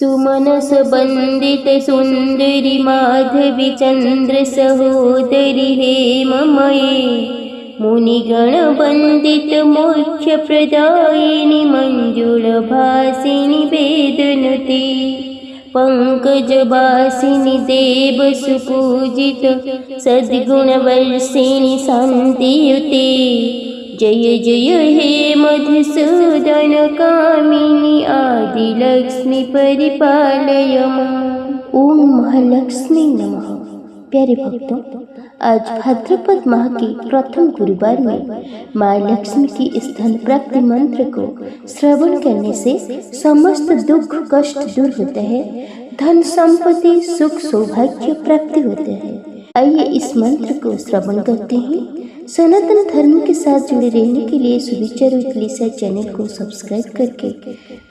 सुमनस बंदित सुंदरी माधवी चंद्र सहोदरी हेममये मुनिगण वंदित मोक्ष प्रदायिनी मंजुल भासिनी वेदनुते पंकजवासिनी देव सुपूजित सद्गुणवर्षिणी शान्तियुते जय जय हे मधुसूदन कामिनी आदिलक्ष्मी परिपालय मां। ओम महालक्ष्मी नमः। प्यारे भक्तों, आज भाद्रपद माह के प्रथम गुरुवार में माँ लक्ष्मी की स्तन प्राप्ति मंत्र को श्रवण करने से समस्त दुख कष्ट दूर होता है, धन संपत्ति सुख सौभाग्य प्राप्ति होते हैं। आइए इस मंत्र को श्रवण करते हैं। सनातन धर्म के साथ जुड़े रहने के लिए सुविचार विद लिसा चैनल को सब्सक्राइब करके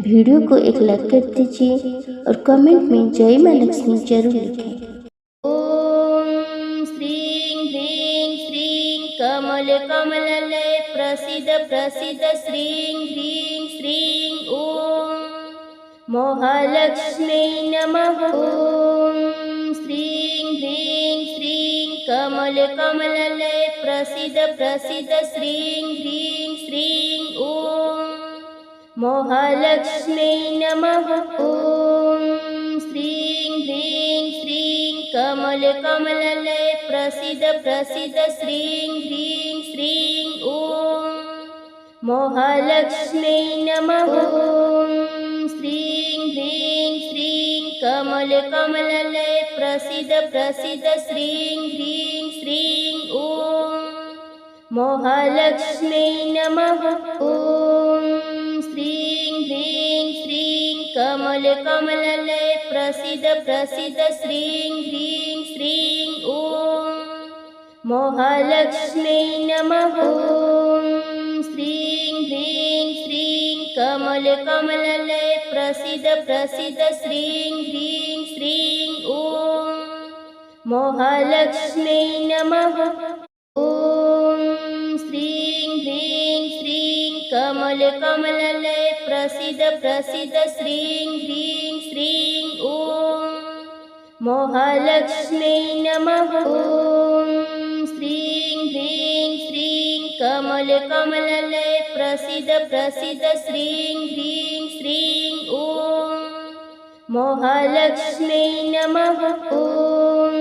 वीडियो को एक लाइक कर दीजिए और कमेंट में जय माँ लक्ष्मी जरूर लिखें। कमल कमललय प्रसिद्ध प्रसिद्ध श्रीं ह्रीं श्रीं ॐ महालक्ष्मी नमः। ॐ श्रीं ह्रीं श्रीं कमल कमललय प्रसिद्ध प्रसिद्ध श्रीं ह्रीं श्रीं ॐ महालक्ष्मी नमः। ॐ श्रीं ह्रीं श्रीं कमल कमललय प्रसिद्ध प्रसिद्ध श्रीं ह्रीं श्रीं ॐ महालक्ष्मी नमः। ॐ श्रीं ह्रीं श्रीं कमल कमललय प्रसिद्ध प्रसिद्ध श्रीं ह्रीं श्रीं ॐ महालक्ष्मी नमः। ॐ श्रीं ह्रीं श्रीं कमल कमललय प्रसिद्ध प्रसिद्ध श्रीं ह्रीं श्रीं ॐ महालक्ष्मी नमः। ॐ श्रीं ह्रीं श्रीं कमल कमललय प्रसिद्ध प्रसिद्ध श्रीं ह्रीं श्रीं ॐ महालक्ष्मी नमः। ॐ श्रीं ह्रीं श्रीं कमल कमललय प्रसिद्ध प्रसिद्ध श्रीं ह्रीं श्रीं ॐ महालक्ष्मी नमः। ॐ श्रीं ह्रीं श्रीं कमल कमललय प्रसिद्ध प्रसिद्ध श्रीं ह्रीं श्रीं ॐ महालक्ष्मी नमः। ॐ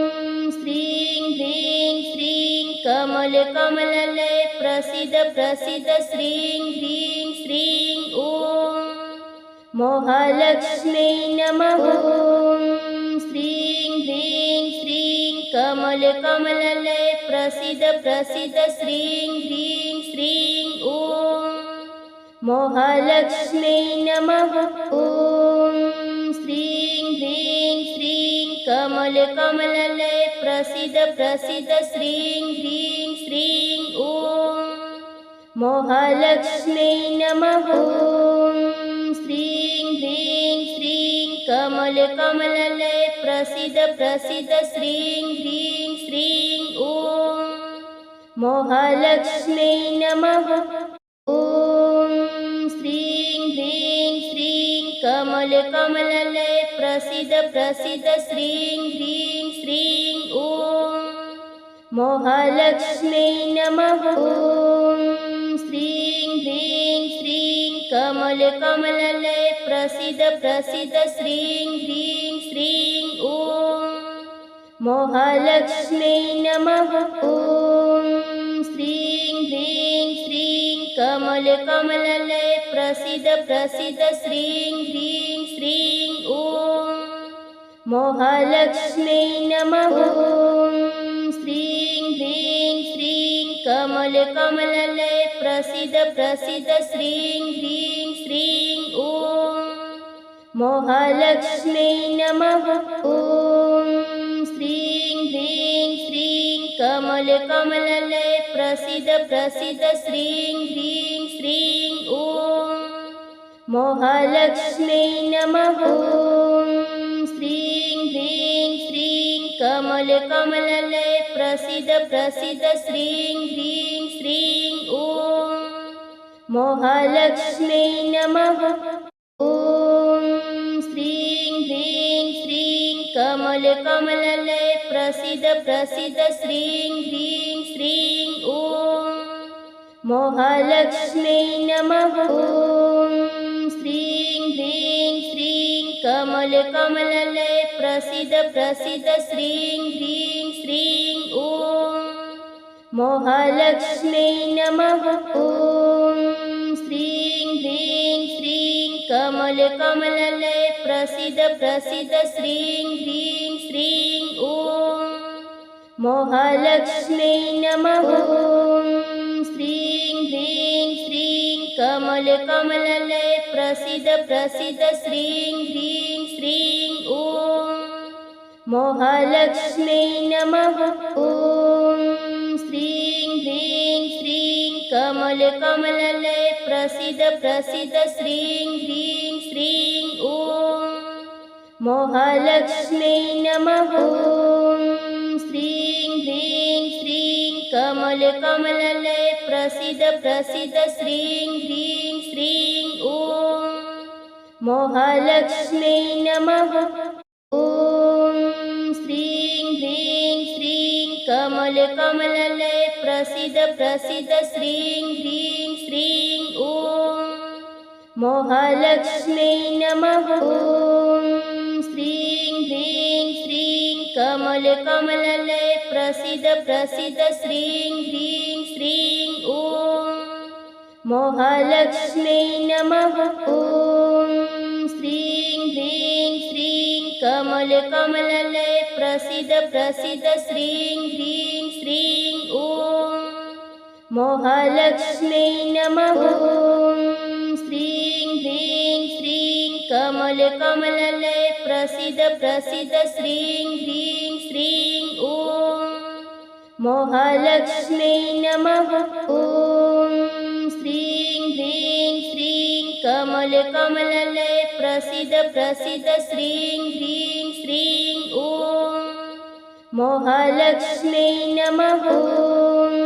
श्रीं ह्रीं श्रीं कमल कमललय प्रसिद्ध प्रसिद्ध श्रीं ह्रीं श्रीं ॐ महालक्ष्मी नमः। ॐ श्रीं ह्रीं श्रीं कमल कमललय प्रसिद्ध प्रसिद्ध श्रीं ह्रीं श्रीं ॐ महालक्ष्मी नमः। ॐ श्रीं ह्रीं श्रीं कमल कमललय प्रसिद्ध प्रसिद्ध श्रीं ह्रीं श्रीं ॐ महालक्ष्मी नमः। ॐ श्रीं ह्रीं श्रीं कमल कमललय प्रसिद्ध प्रसिद्ध श्रीं ह्रीं श्रीं ॐ महालक्ष्मी नमः। ॐ श्रीं ह्रीं श्रीं कमल कमललय प्रसिद्ध प्रसिद्ध श्रीं ह्रीं श्रीं ॐ महालक्ष्मी नमः। ॐ श्रीं ह्रीं श्रीं कमल कमललय प्रसिद्ध प्रसिद्ध श्रीं ह्रीं श्रीं ॐ महालक्ष्मी नमः। ॐ श्रीं ह्रीं श्रीं कमल कमललय प्रसिद्ध प्रसिद्ध श्रीं ह्रीं श्रीं ॐ महालक्ष्मी नमः। ॐ श्रीं ह्रीं श्रीं कमल कमललय प्रसिद्ध प्रसिद्ध श्रीं ह्रीं श्रीं ॐ महालक्ष्मी नमः। ॐ श्रीं ह्रीं श्रीं कमल कमललय प्रसिद्ध प्रसिद्ध श्रीं ह्रीं श्रीं ॐ महालक्ष्मी नमः। ॐ श्रीं ह्रीं श्रीं कमल कमललय प्रसिद्ध प्रसिद्ध श्रीं ह्रीं श्रीं ॐ महालक्ष्मी नमः। ॐ श्रीं कमल कमललय प्रसीद प्रसीद श्रीं ह्रीं श्रीं ॐ महालक्ष्म्यै नमः। ॐ श्रीं ह्रीं श्रीं कमल कमललय प्रसीद प्रसीद श्रीं ह्रीं श्रीं ॐ महालक्ष्म्यै नमः। ॐ श्रीं ह्रीं श्रीं कमल कमललय प्रसीद प्रसीद श्रीं ह्रीं श्रीं ॐ महालक्ष्म्यै नमः। ॐ श्रीं ह्रीं श्रीं कमल कमललय प्रसीद प्रसीद श्रीं ह्रीं श्रीं ॐ महालक्ष्म्यै नमः। ॐ श्रीं ह्रीं श्रीं कमल कमललय प्रसीद प्रसीद श्रीं ह्रीं श्रीं ॐ महालक्ष्म्यै नमः। ॐ श्रीं ह्रीं श्रीं कमल कमललय प्रसीद प्रसीद श्रीं ह्रीं श्रीं ॐ महालक्ष्म्यै नमः। ॐ श्रीं ह्रीं श्रीं कमल कमललय प्रसीद प्रसीद श्रीं ह्रीं श्रीं ॐ महालक्ष्म्यै नमः। ॐ श्रीं ह्रीं श्रीं कमल कमललय प्रसीद प्रसीद श्रीं ह्रीं श्रीं ॐ महालक्ष्म्यै नमः। ॐ श्रीं ह्रीं श्रीं कमल कमललय प्रसीद प्रसीद श्रीं ह्रीं श्रीं ॐ महालक्ष्म्यै नमः। ॐ श्रीं ह्रीं श्रीं कमल कमललय प्रसीद प्रसीद श्रीं ह्रीं श्रीं ॐ महालक्ष्म्यै नमः। ॐ श्रीं ह्रीं श्रीं कमल कमललय प्रसीद प्रसीद श्रीं ह्रीं श्रीं ॐ महालक्ष्म्यै नमः। ॐ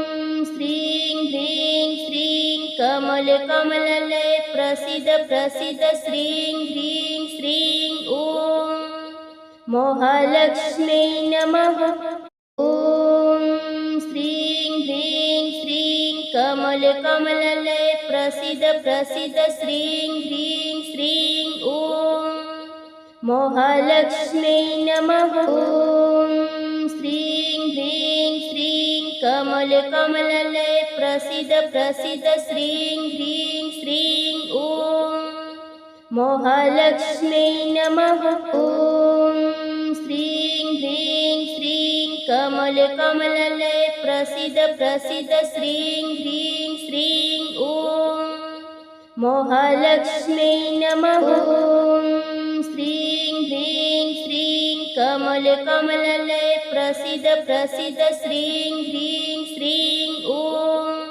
श्रीं ह्रीं श्रीं कमल कमललय प्रसीद प्रसीद श्रीं ह्रीं श्रीं ॐ महालक्ष्म्यै नमः। ॐ श्रीं ह्रीं श्रीं कमल कमललय प्रसीद प्रसीद श्रीं ह्रीं श्रीं ॐ महालक्ष्म्यै नमः। ॐ श्रीं ह्रीं श्रीं कमल कमललय प्रसीद प्रसीद श्रीं ह्रीं श्रीं ॐ महालक्ष्म्यै नमः। ॐ श्रीं ह्रीं श्रीं कमल कमललय प्रसीद प्रसीद श्रीं ह्रीं श्रीं ॐ महालक्ष्म्यै नमः। ॐ श्रीं ह्रीं श्रीं कमल कमललय प्रसीद प्रसीद श्रीं ह्रीं श्रीं ॐ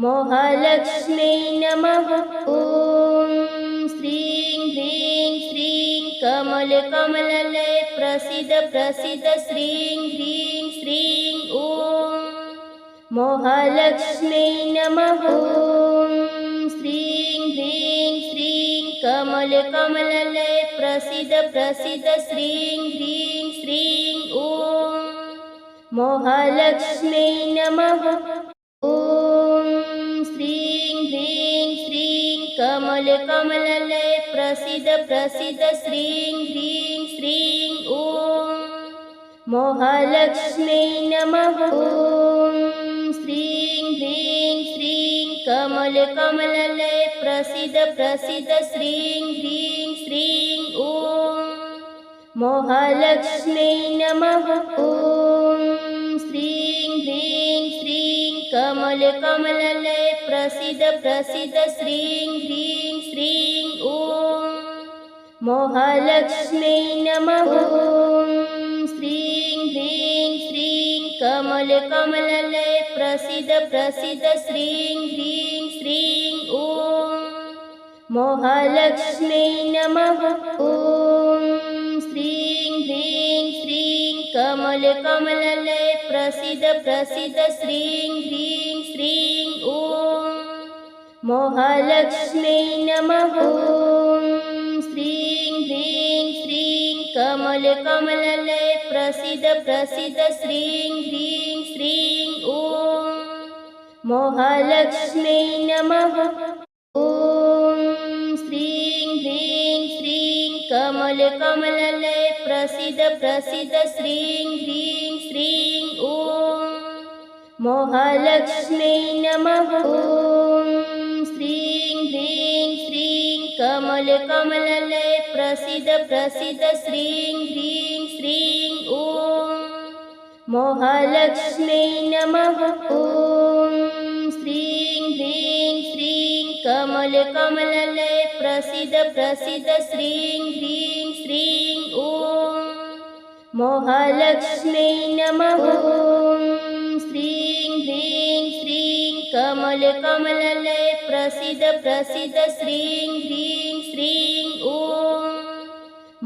महालक्ष्म्यै नमः। ॐ श्रीं ह्रीं श्रीं कमल कमललय प्रसीद प्रसीद श्रीं ह्रीं श्रीं ॐ महालक्ष्म्यै नमः। ॐ श्रीं ह्रीं श्रीं कमल कमललय प्रसीद प्रसीद श्रीं ह्रीं श्रीं ॐ महालक्ष्म्यै नमः। ॐ श्रीं ह्रीं श्रीं कमल कमललय प्रसीद प्रसीद श्रीं ह्रीं श्रीं ॐ महालक्ष्म्यै नमः। ॐ श्रीं ह्रीं श्रीं कमल कमललय प्रसीद प्रसीद श्रीं ह्रीं श्रीं ॐ महालक्ष्म्यै नमः। ॐ श्रीं ह्रीं श्रीं कमल कमललय प्रसीद प्रसीद श्रीं ह्रीं श्रीं ॐ महालक्ष्म्यै नमः। ॐ श्रीं ह्रीं श्रीं कमल कमललय प्रसीद प्रसीद श्रीं ह्रीं श्रीं ॐ महालक्ष्म्यै नमः। ॐ श्रीं ह्रीं श्रीं कमल कमललय प्रसीद प्रसीद श्रीं ह्रीं श्रीं ॐ महालक्ष्म्यै नमः। ॐ श्रीं ह्रीं श्रीं कमल कमललय प्रसीद प्रसीद श्रीं ह्रीं श्रीं ॐ महालक्ष्म्यै नमः। ॐ श्रीं ह्रीं श्रीं कमल कमललय प्रसीद प्रसीद श्रीं ह्रीं श्रीं ॐ महालक्ष्म्यै नमः। ॐ श्रीं ह्रीं श्रीं कमल कमललय प्रसीद प्रसीद श्रीं ह्रीं श्रीं ॐ महालक्ष्म्यै नमः। ॐ श्रीं ह्रीं श्रीं कमल कमललय प्रसीद प्रसीद श्रीं ह्रीं श्रीं ॐ महालक्ष्म्यै नमः। ॐ श्रीं ह्रीं श्रीं कमल कमललय प्रसीद प्रसीद श्रीं ह्रीं श्रीं ॐ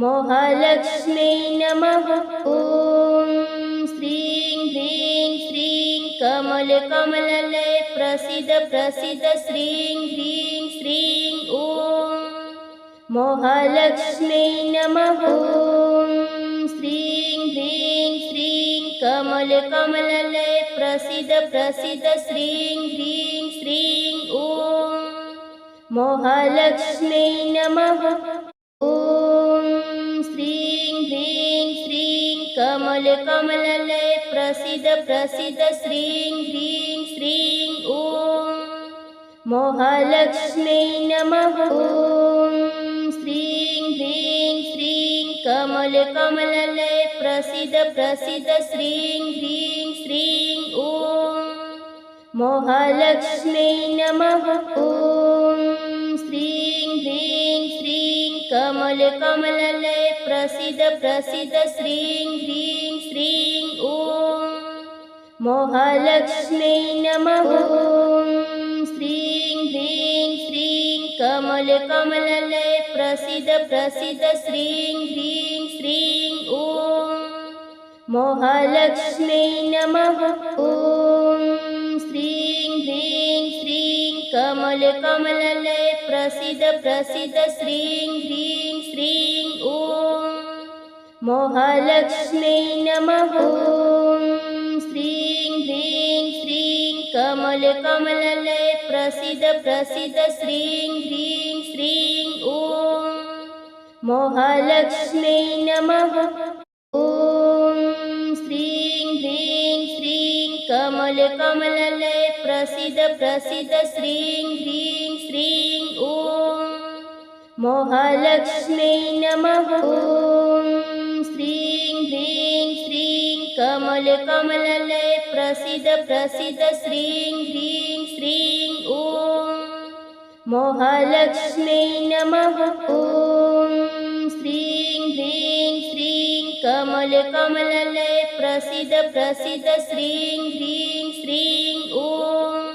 महालक्ष्म्यै नमः। ॐ श्रीं ह्रीं श्रीं कमल कमललय प्रसीद प्रसीद श्रीं ह्रीं श्रीं ॐ महालक्ष्म्यै नमः। ॐ श्रीं ह्रीं श्रीं कमल कमललय प्रसीद प्रसीद श्रीं ह्रीं श्रीं ॐ महालक्ष्म्यै नमः। ॐ श्रीं ह्रीं श्रीं कमल कमललय प्रसीद प्रसीद श्रीं ह्रीं श्रीं ॐ महालक्ष्म्यै नमः। ॐ श्रीं ह्रीं श्रीं कमल कमललय प्रसीद प्रसीद श्रीं ह्रीं श्रीं ॐ महालक्ष्म्यै नमः। ॐ श्रीं ह्रीं श्रीं कमल कमललय प्रसीद प्रसीद श्रीं ह्रीं श्रीं ॐ महालक्ष्म्यै नमः। ॐ श्रीं ह्रीं श्रीं कमल कमललय प्रसीद प्रसीद श्रीं ह्रीं श्रीं ॐ महालक्ष्म्यै नमः। ॐ श्रीं ह्रीं श्रीं कमल कमललय प्रसीद प्रसीद श्रीं ह्रीं श्रीं ॐ महालक्ष्म्यै नमः। ॐ श्रीं ह्रीं श्रीं कमल कमललय प्रसीद प्रसीद श्रीं ह्रीं श्रीं ॐ महालक्ष्म्यै नमः। ॐ श्रीं ह्रीं श्रीं कमल कमललय प्रसीद प्रसीद श्रीं ह्रीं श्रीं ॐ महालक्ष्म्यै नमः। ॐ श्रीं ह्रीं श्रीं कमल कमललय प्रसीद प्रसीद श्रीं ह्रीं श्रीं ॐ महालक्ष्म्यै नमः। ॐ श्रीं ह्रीं श्रीं कमल कमललय प्रसीद प्रसीद श्रीं ह्रीं श्रीं ॐ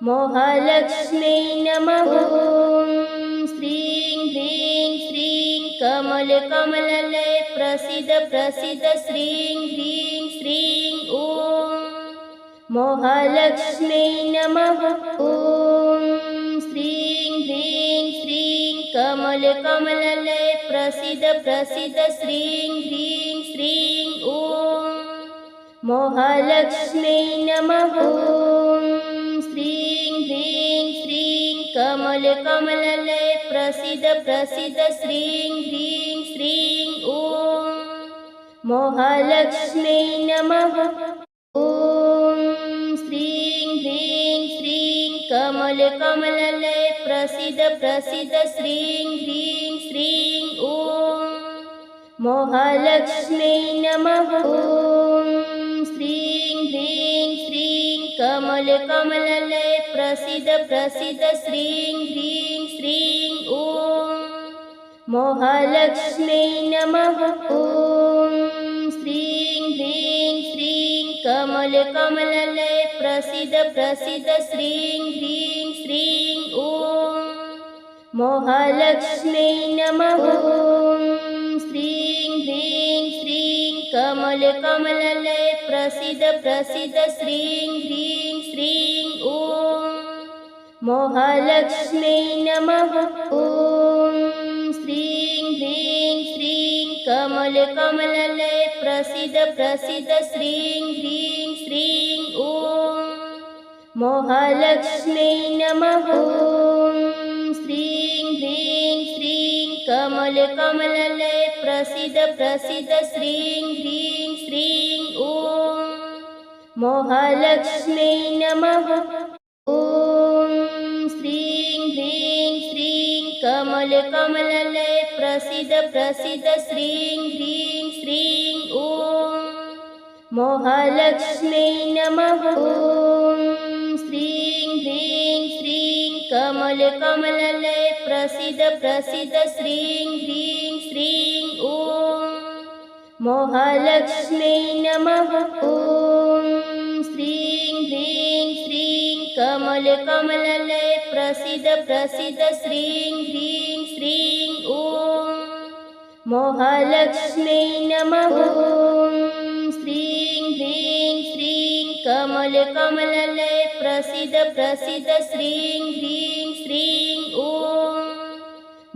महालक्ष्म्यै नमः। ॐ श्रीं ह्रीं श्रीं कमल कमललय प्रसीद प्रसीद श्रीं ह्रीं श्रीं ॐ महालक्ष्म्यै नमः। ॐ श्रीं ह्रीं श्रीं कमल कमललय प्रसीद प्रसीद श्रीं ह्रीं श्रीं ॐ महालक्ष्म्यै नमः। ॐ श्रीं ह्रीं श्रीं कमल कमललय प्रसीद प्रसीद श्रीं ह्रीं श्रीं ॐ महालक्ष्म्यै नमः। ॐ श्रीं ह्रीं श्रीं कमल कमललय प्रसीद प्रसीद श्रीं ह्रीं श्रीं ॐ महालक्ष्म्यै नमः। ॐ श्रीं ह्रीं श्रीं कमल कमललय प्रसीद प्रसीद श्रीं ह्रीं श्रीं ॐ महालक्ष्म्यै नमः। ॐ श्रीं ह्रीं श्रीं कमल कमललय प्रसीद प्रसीद श्रीं ह्रीं श्रीं ॐ महालक्ष्म्यै नमः। ॐ श्रीं ह्रीं श्रीं कमल कमललय प्रसीद प्रसीद श्रीं ह्रीं श्रीं ॐ महालक्ष्म्यै नमः। ॐ श्रीं ह्रीं श्रीं कमल कमललय प्रसीद प्रसीद श्रीं ह्रीं श्रीं ॐ महालक्ष्म्यै नमः। ॐ श्रीं ह्रीं श्रीं कमल कमललय प्रसीद प्रसीद श्रीं ह्रीं श्रीं ॐ महालक्ष्म्यै नमः। ॐ श्रीं ह्रीं श्रीं कमल कमललय प्रसीद प्रसीद श्रीं ह्रीं श्रीं ॐ महालक्ष्म्यै नमः। ॐ श्रीं ह्रीं श्रीं कमल कमललय प्रसीद प्रसीद श्रीं ह्रीं श्रीं ॐ महालक्ष्म्यै नमः। ॐ श्रीं ह्रीं श्रीं कमल कमललय प्रसीद प्रसीद श्रीं ह्रीं श्रीं ॐ महालक्ष्म्यै नमः। ॐ श्रीं ह्रीं श्रीं कमल कमललय प्रसीद प्रसीद श्रीं ह्रीं श्रीं ॐ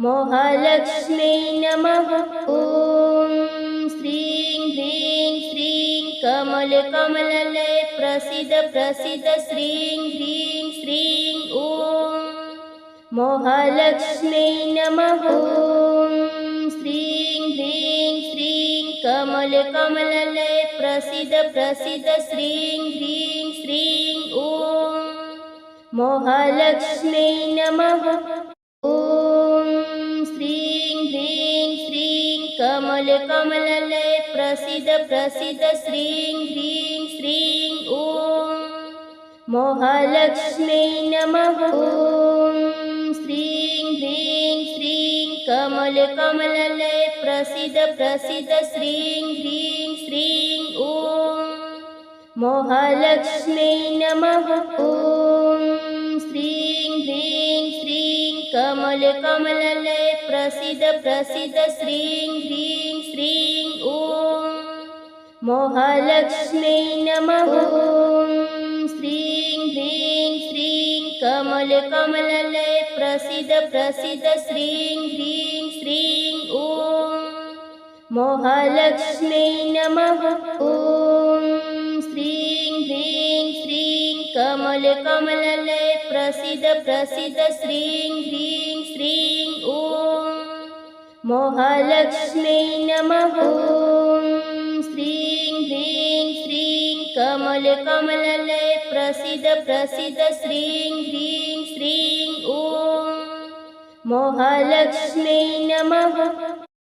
महालक्ष्म्यै नमः। ॐ श्रीं ह्रीं श्रीं कमल कमललय प्रसीद प्रसीद श्रीं ह्रीं श्रीं ॐ महालक्ष्म्यै नमः। ॐ श्रीं ह्रीं श्रीं कमल कमललय प्रसीद प्रसीद श्रीं ह्रीं श्रीं ॐ महालक्ष्म्यै नमः। ॐ श्रीं ह्रीं श्रीं कमल कमललय प्रसीद प्रसीद श्रीं ह्रीं श्रीं ॐ महालक्ष्म्यै नमः। ॐ श्रीं ह्रीं श्रीं कमल कमललय प्रसीद प्रसीद श्रीं ह्रीं श्रीं ॐ महालक्ष्म्यै नमः। ॐ श्रीं ह्रीं श्रीं कमल कमललय प्रसीद प्रसीद श्रीं ह्रीं श्रीं ॐ महालक्ष्म्यै नमः। ॐ श्रीं ह्रीं श्रीं कमल कमललय प्रसीद प्रसीद श्रीं ह्रीं श्रीं ॐ महालक्ष्म्यै नमः। ॐ श्रीं ह्रीं श्रीं कमल कमललय प्रसीद प्रसीद श्रीं ह्रीं श्रीं ॐ महालक्ष्म्यै नमः। ॐ श्रीं ह्रीं श्रीं कमल कमललय प्रसीद प्रसीद श्रीं ह्रीं श्रीं ॐ महालक्ष्म्यै नमः।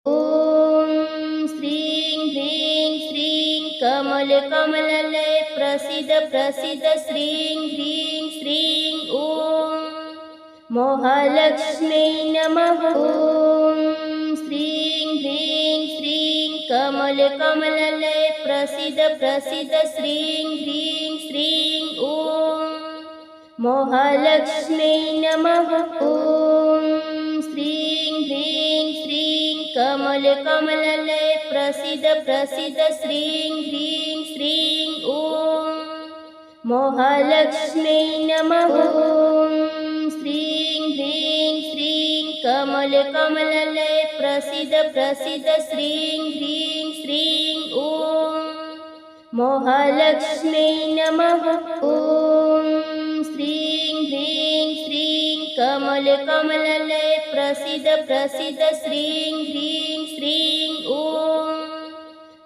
ॐ श्रीं ह्रीं श्रीं कमल कमललय प्रसीद प्रसीद श्रीं ह्रीं श्रीं ॐ महालक्ष्म्यै नमः। ॐ श्रीं ह्रीं श्रीं कमल कमललय प्रसीद प्रसीद श्रीं ह्रीं श्रीं ॐ महालक्ष्म्यै नमः। ॐ श्रीं ह्रीं श्रीं कमल कमललय प्रसीद प्रसीद श्रीं ह्रीं श्रीं ॐ महालक्ष्म्यै नमः। ॐ श्रीं ह्रीं श्रीं कमल कमललय प्रसीद प्रसीद श्रीं ह्रीं श्रीं ॐ महालक्ष्म्यै नमः। ॐ श्रीं ह्रीं श्रीं कमल कमललय प्रसीद प्रसीद श्रीं ह्रीं श्रीं ॐ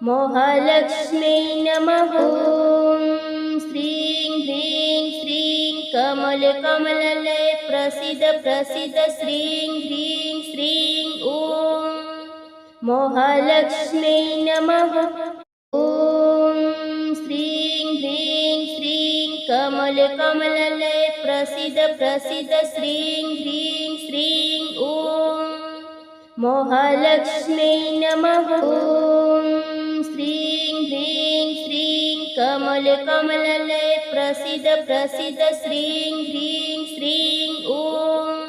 महालक्ष्म्यै नमः। ॐ श्रीं ह्रीं श्रीं कमल कमललय प्रसीद प्रसीद श्रीं ह्रीं श्रीं ॐ महालक्ष्म्यै नमः। ॐ श्रीं ह्रीं श्रीं कमल कमललय प्रसीद प्रसीद श्रीं ह्रीं श्रीं ॐ महालक्ष्म्यै नमः। ॐ श्रीं ह्रीं श्रीं कमल कमललय प्रसीद प्रसीद श्रीं ह्रीं श्रीं ॐ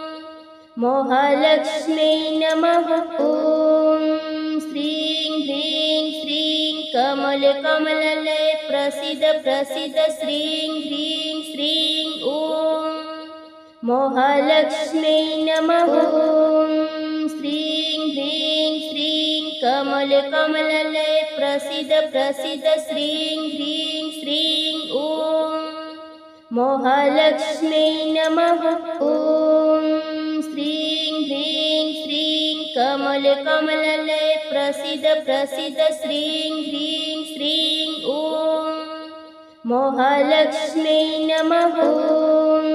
महालक्ष्म्यै नमः। ॐ श्रीं ह्रीं श्रीं कमल कमललय प्रसीद प्रसीद श्रीं ह्रीं श्रीं ॐ महालक्ष्म्यै नमः। ॐ श्रीं ह्रीं श्रीं कमल कमललय प्रसीद प्रसीद श्रीं ह्रीं श्रीं ॐ महालक्ष्म्यै नमः। ॐ श्रीं ह्रीं श्रीं कमल कमललय प्रसीद प्रसीद श्रीं ह्रीं श्रीं ॐ महालक्ष्म्यै नमः। ॐ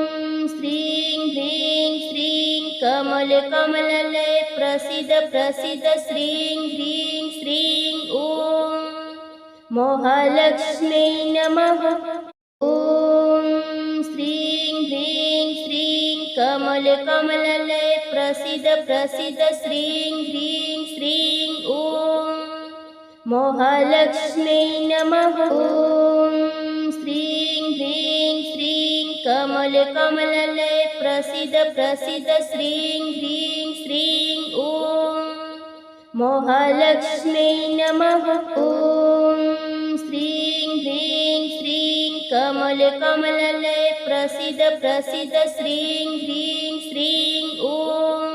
श्रीं ह्रीं श्रीं कमल कमललय प्रसीद प्रसीद श्रीं ह्रीं श्रीं ॐ महालक्ष्म्यै नमः। ॐ श्रीं ह्रीं श्रीं कमल कमललय प्रसीद प्रसीद श्रीं ह्रीं श्रीं ॐ महालक्ष्म्यै नमः। ॐ श्रीं ह्रीं श्रीं कमल कमललय प्रसीद प्रसीद श्रीं ह्रीं श्रीं ॐ महालक्ष्म्यै नमः। ॐ श्रीं ह्रीं श्रीं कमल कमललय प्रसीद प्रसीद श्रीं ह्रीं श्रीं ॐ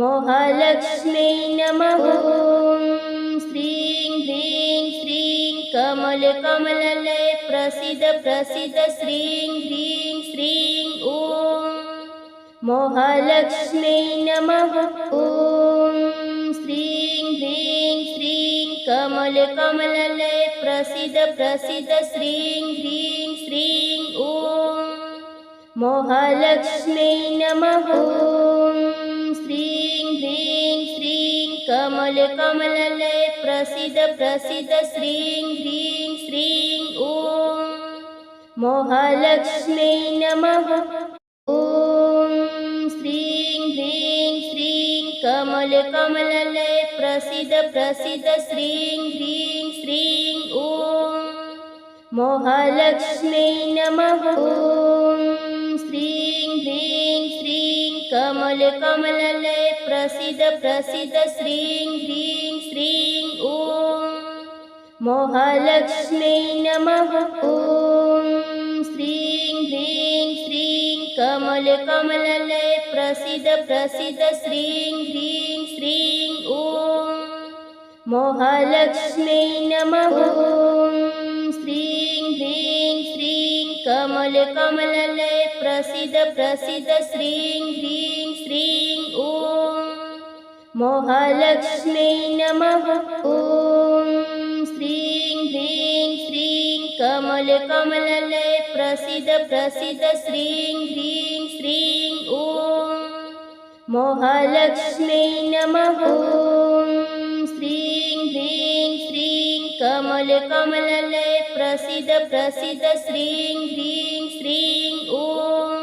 महालक्ष्म्यै नमः। ॐ श्रीं ह्रीं श्रीं कमल कमललय प्रसीद प्रसीद श्रीं ह्रीं श्रीं ॐ महालक्ष्म्यै नमः। ॐ श्रीं ह्रीं श्रीं कमल कमललय प्रसीद प्रसीद श्रीं ह्रीं श्रीं ॐ महालक्ष्म्यै नमः। ॐ श्रीं ह्रीं श्रीं कमल कमललय प्रसीद प्रसीद श्रीं ह्रीं श्रीं ॐ महालक्ष्म्यै नमः। ॐ श्रीं ह्रीं श्रीं कमल कमललय प्रसीद प्रसीद श्रीं ह्रीं श्रीं ॐ महालक्ष्म्यै नमः। ॐ श्रीं ह्रीं श्रीं कमल कमललय प्रसीद प्रसीद श्रीं ह्रीं श्रीं ॐ महालक्ष्म्यै नमः। ॐ श्रीं ह्रीं श्रीं कमल कमललय प्रसीद प्रसीद श्रीं ह्रीं श्रीं ॐ महालक्ष्म्यै नमः। ॐ श्रीं ह्रीं श्रीं कमल कमललय प्रसीद प्रसीद श्रीं ह्रीं श्रीं ॐ महालक्ष्म्यै नमः। ॐ श्रीं ह्रीं श्रीं कमल कमललय प्रसीद प्रसीद श्रीं ह्रीं श्रीं ॐ महालक्ष्म्यै नमः। ॐ श्रीं ह्रीं श्रीं कमल कमललय प्रसीद प्रसीद श्रीं ह्रीं श्रीं ॐ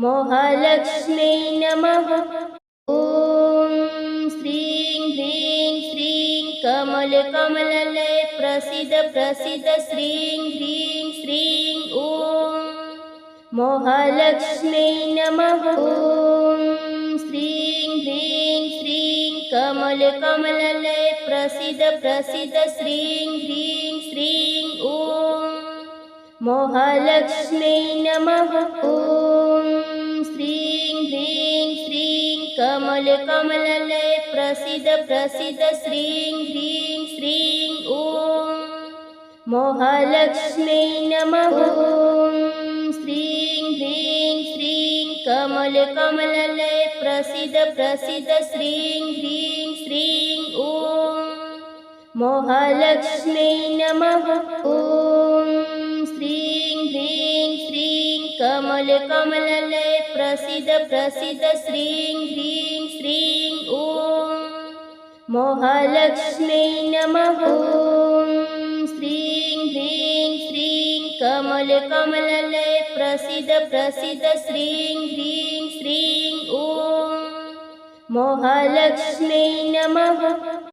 महालक्ष्म्यै नमः। ॐ श्रीं ह्रीं श्रीं कमल कमललय प्रसीद प्रसीद श्रीं ह्रीं श्रीं ॐ महालक्ष्म्यै नमः। ॐ श्रीं ह्रीं श्रीं कमल कमललय प्रसीद प्रसीद श्रीं ह्रीं श्रीं ॐ महालक्ष्म्यै नमः। ॐ श्रीं ह्रीं श्रीं कमल कमललय प्रसीद प्रसीद श्रीं ह्रीं श्रीं ॐ महालक्ष्म्यै नमः। ॐ श्रीं ह्रीं श्रीं कमल कमललय प्रसीद प्रसीद श्रीं ह्रीं श्रीं ॐ महालक्ष्म्यै नमः। ॐ श्रीं ह्रीं श्रीं कमल कमललय प्रसीद प्रसीद श्रीं ह्रीं श्रीं ॐ महालक्ष्म्यै नमः। ॐ श्रीं ह्रीं श्रीं कमल कमललय प्रसीद प्रसीद श्रीं ह्रीं श्रीं ॐ महालक्ष्म्यै नमः।